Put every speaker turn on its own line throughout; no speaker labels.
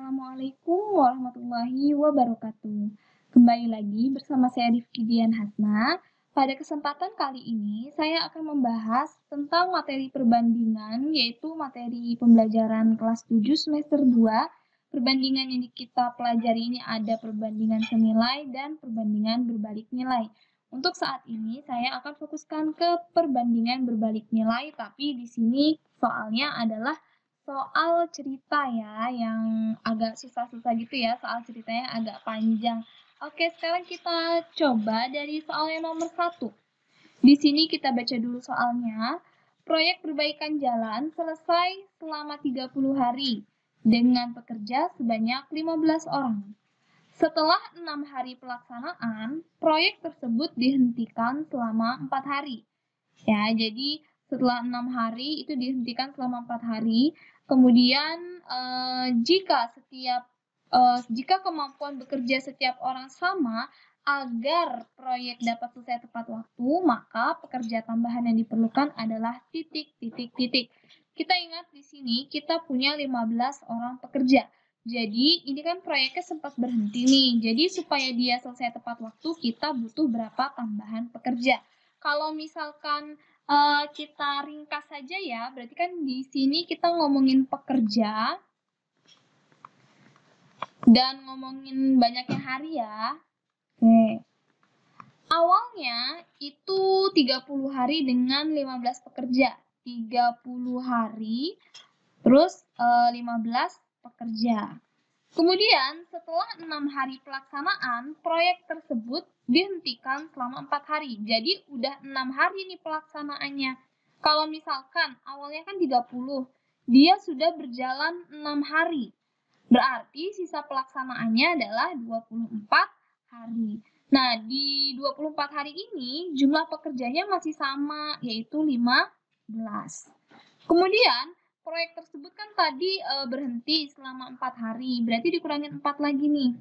Assalamualaikum warahmatullahi wabarakatuh. Kembali lagi bersama saya Rifki Dian Hasna. Pada kesempatan kali ini, saya akan membahas tentang materi perbandingan, yaitu materi pembelajaran kelas 7 semester 2. Perbandingan yang kita pelajari ini ada perbandingan senilai dan perbandingan berbalik nilai. Untuk saat ini, saya akan fokuskan ke perbandingan berbalik nilai, tapi di sini soalnya adalah soal cerita ya, yang agak susah-susah gitu ya, soal ceritanya agak panjang. Oke, sekarang kita coba dari soal yang nomor 1. Di sini kita baca dulu soalnya. Proyek perbaikan jalan selesai selama 30 hari dengan pekerja sebanyak 15 orang. Setelah 6 hari pelaksanaan, proyek tersebut dihentikan selama 4 hari. Ya, jadi setelah 6 hari itu dihentikan selama 4 hari. Kemudian jika kemampuan bekerja setiap orang sama agar proyek dapat selesai tepat waktu, maka pekerja tambahan yang diperlukan adalah titik. Kita ingat di sini kita punya 15 orang pekerja. Jadi ini kan proyeknya sempat berhenti nih. Jadi supaya dia selesai tepat waktu, kita butuh berapa tambahan pekerja. Kalau misalkan kita ringkas saja ya, berarti kan di sini kita ngomongin pekerja dan ngomongin banyaknya hari ya. Oke. Awalnya itu 30 hari dengan 15 pekerja. 30 hari terus 15 pekerja. Kemudian setelah 6 hari pelaksanaan, proyek tersebut dihentikan selama 4 hari. Jadi udah 6 hari nih pelaksanaannya. Kalau misalkan awalnya kan 30, dia sudah berjalan 6 hari. Berarti sisa pelaksanaannya adalah 24 hari. Nah, di 24 hari ini jumlah pekerjanya masih sama, yaitu 15. Kemudian proyek tersebut kan tadi berhenti selama 4 hari, berarti dikurangin 4 lagi nih.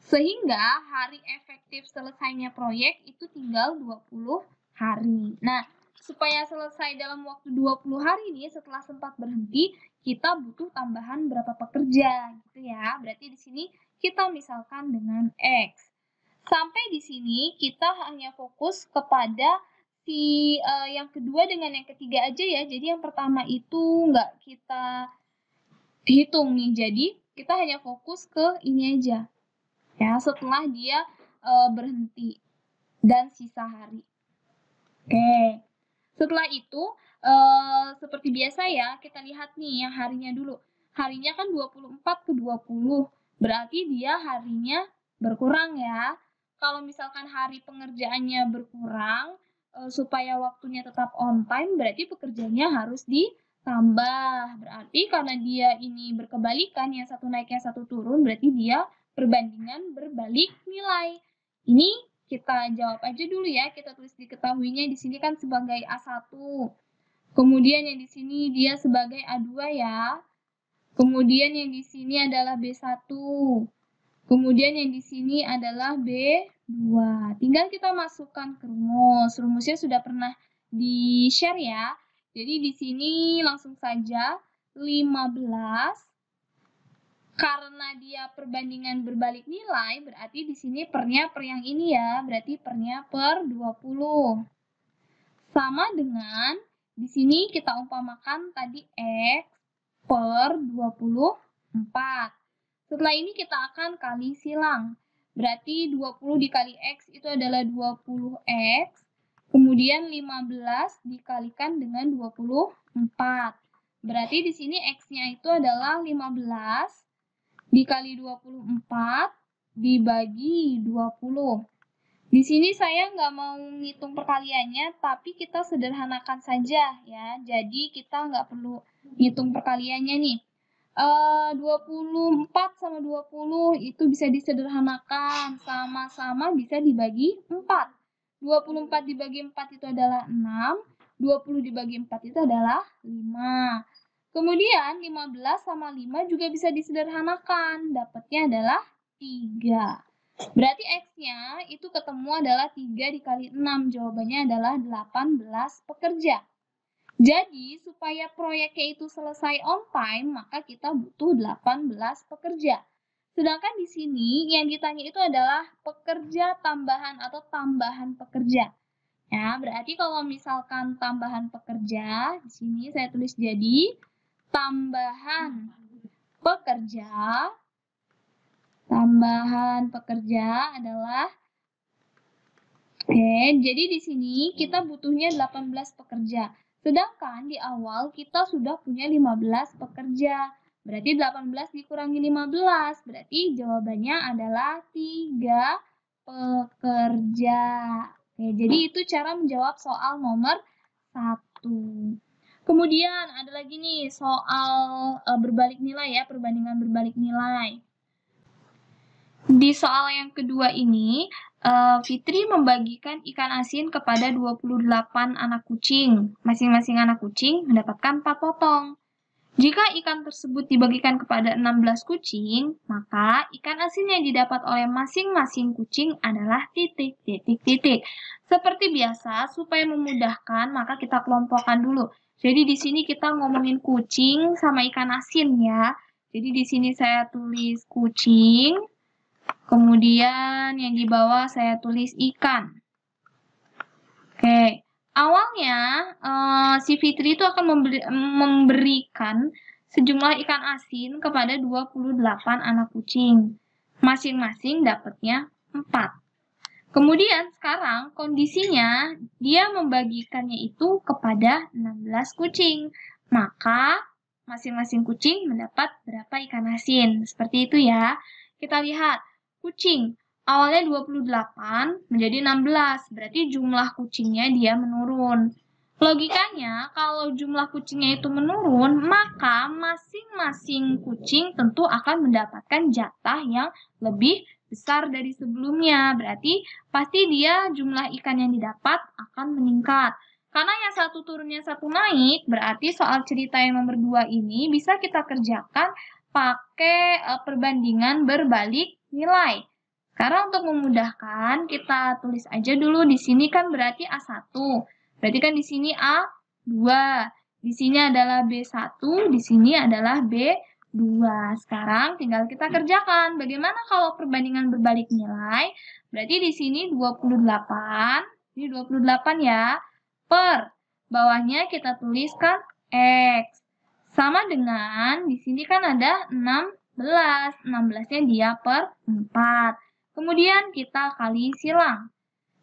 Sehingga hari efektif selesainya proyek itu tinggal 20 hari. Nah, supaya selesai dalam waktu 20 hari nih setelah sempat berhenti, kita butuh tambahan berapa pekerja gitu ya. Berarti di sini kita misalkan dengan X. Sampai di sini kita hanya fokus kepada yang kedua dengan yang ketiga aja ya. Jadi yang pertama itu nggak kita hitung nih. Jadi kita hanya fokus ke ini aja. Ya, setelah dia berhenti dan sisa hari. Oke. Setelah itu seperti biasa ya, kita lihat nih yang harinya dulu. Harinya kan 24 ke 20. Berarti dia harinya berkurang ya. Kalau misalkan hari pengerjaannya berkurang, supaya waktunya tetap on time, berarti pekerjanya harus ditambah. Berarti karena dia ini berkebalikan, yang satu naik, yang satu turun, berarti dia perbandingan berbalik nilai. Ini kita jawab aja dulu ya, kita tulis diketahuinya di sini kan sebagai A1. Kemudian yang di sini dia sebagai A2 ya. Kemudian yang di sini adalah B1. Kemudian yang di sini adalah B2. Tinggal kita masukkan ke rumus. Rumusnya sudah pernah di-share ya. Jadi di sini langsung saja 15. Karena dia perbandingan berbalik nilai, berarti di sini pernya per yang ini ya. Berarti pernya per 20. Sama dengan di sini kita umpamakan tadi X per 24. Setelah ini kita akan kali silang. Berarti 20 dikali X itu adalah 20X. Kemudian 15 dikalikan dengan 24. Berarti di sini X-nya itu adalah 15 dikali 24 dibagi 20. Di sini saya nggak mau ngitung perkaliannya, tapi kita sederhanakan saja ya. Jadi kita nggak perlu ngitung perkaliannya nih. 24 sama 20 itu bisa disederhanakan, sama-sama bisa dibagi 4. 24 dibagi 4 itu adalah 6, 20 dibagi 4 itu adalah 5. Kemudian 15 sama 5 juga bisa disederhanakan, dapatnya adalah 3. Berarti X-nya itu ketemu adalah 3 dikali 6, jawabannya adalah 18 pekerja. Jadi, supaya proyeknya itu selesai on time, maka kita butuh 18 pekerja. Sedangkan di sini yang ditanya itu adalah pekerja tambahan atau tambahan pekerja. Ya, berarti kalau misalkan tambahan pekerja, di sini saya tulis jadi tambahan pekerja. Tambahan pekerja adalah jadi di sini kita butuhnya 18 pekerja. Sedangkan di awal kita sudah punya 15 pekerja. Berarti 18 dikurangi 15. Berarti jawabannya adalah 3 pekerja. Jadi itu cara menjawab soal nomor 1. Kemudian ada lagi nih soal berbalik nilai ya, perbandingan berbalik nilai. Di soal yang kedua ini, Fitri membagikan ikan asin kepada 28 anak kucing. Masing-masing anak kucing mendapatkan 4 potong. Jika ikan tersebut dibagikan kepada 16 kucing, maka ikan asin yang didapat oleh masing-masing kucing adalah titik. Seperti biasa, supaya memudahkan, maka kita kelompokkan dulu. Jadi di sini kita ngomongin kucing sama ikan asin ya. Jadi di sini saya tulis kucing. Kemudian yang di bawah saya tulis ikan. Oke, awalnya si Fitri itu akan memberikan sejumlah ikan asin kepada 28 anak kucing. Masing-masing dapatnya 4. Kemudian sekarang kondisinya dia membagikannya itu kepada 16 kucing. Maka masing-masing kucing mendapat berapa ikan asin. Seperti itu ya. Kita lihat. Kucing. Awalnya 28 menjadi 16. Berarti jumlah kucingnya dia menurun. Logikanya, kalau jumlah kucingnya itu menurun, maka masing-masing kucing tentu akan mendapatkan jatah yang lebih besar dari sebelumnya. Berarti pasti dia jumlah ikan yang didapat akan meningkat. Karena yang satu turun, yang satu naik, berarti soal cerita yang nomor 2 ini bisa kita kerjakan pakai perbandingan berbalik nilai. Sekarang untuk memudahkan, kita tulis aja dulu di sini kan berarti A1. Berarti kan di sini A2. Di sini adalah B1, di sini adalah B2. Sekarang tinggal kita kerjakan. Bagaimana kalau perbandingan berbalik nilai? Berarti di sini 28, ini 28 ya, per bawahnya kita tuliskan X. Sama dengan, di sini kan ada 16. 16-nya dia per 4. Kemudian kita kali silang.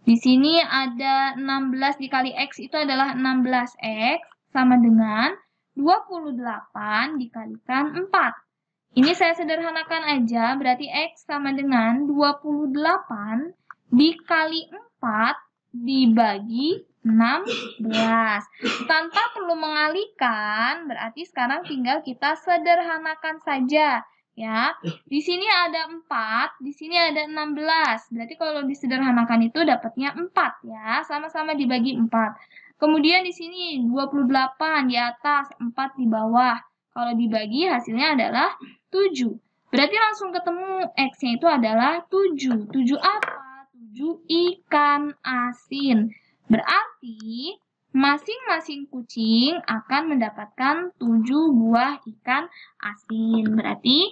Di sini ada 16 dikali X itu adalah 16X. Sama dengan 28 dikalikan 4. Ini saya sederhanakan aja, berarti X sama dengan 28 dikali 4 dibagi 16. Tanpa perlu mengalihkan, berarti sekarang tinggal kita sederhanakan saja. Ya, di sini ada 4, di sini ada 16. Berarti kalau disederhanakan itu dapatnya 4 ya, sama-sama dibagi 4. Kemudian di sini 28 di atas, 4 di bawah. Kalau dibagi hasilnya adalah 7. Berarti langsung ketemu X-nya itu adalah 7. 7 apa? 7 ikan asin. Berarti masing-masing kucing akan mendapatkan 7 buah ikan asin. Berarti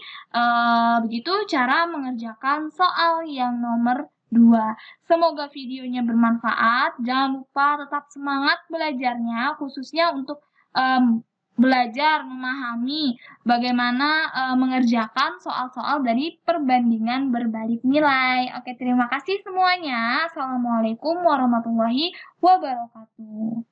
begitu cara mengerjakan soal yang nomor 2. Semoga videonya bermanfaat. Jangan lupa tetap semangat belajarnya, khususnya untuk belajar memahami bagaimana mengerjakan soal-soal dari perbandingan berbalik nilai. Oke, terima kasih semuanya. Assalamualaikum warahmatullahi wabarakatuh.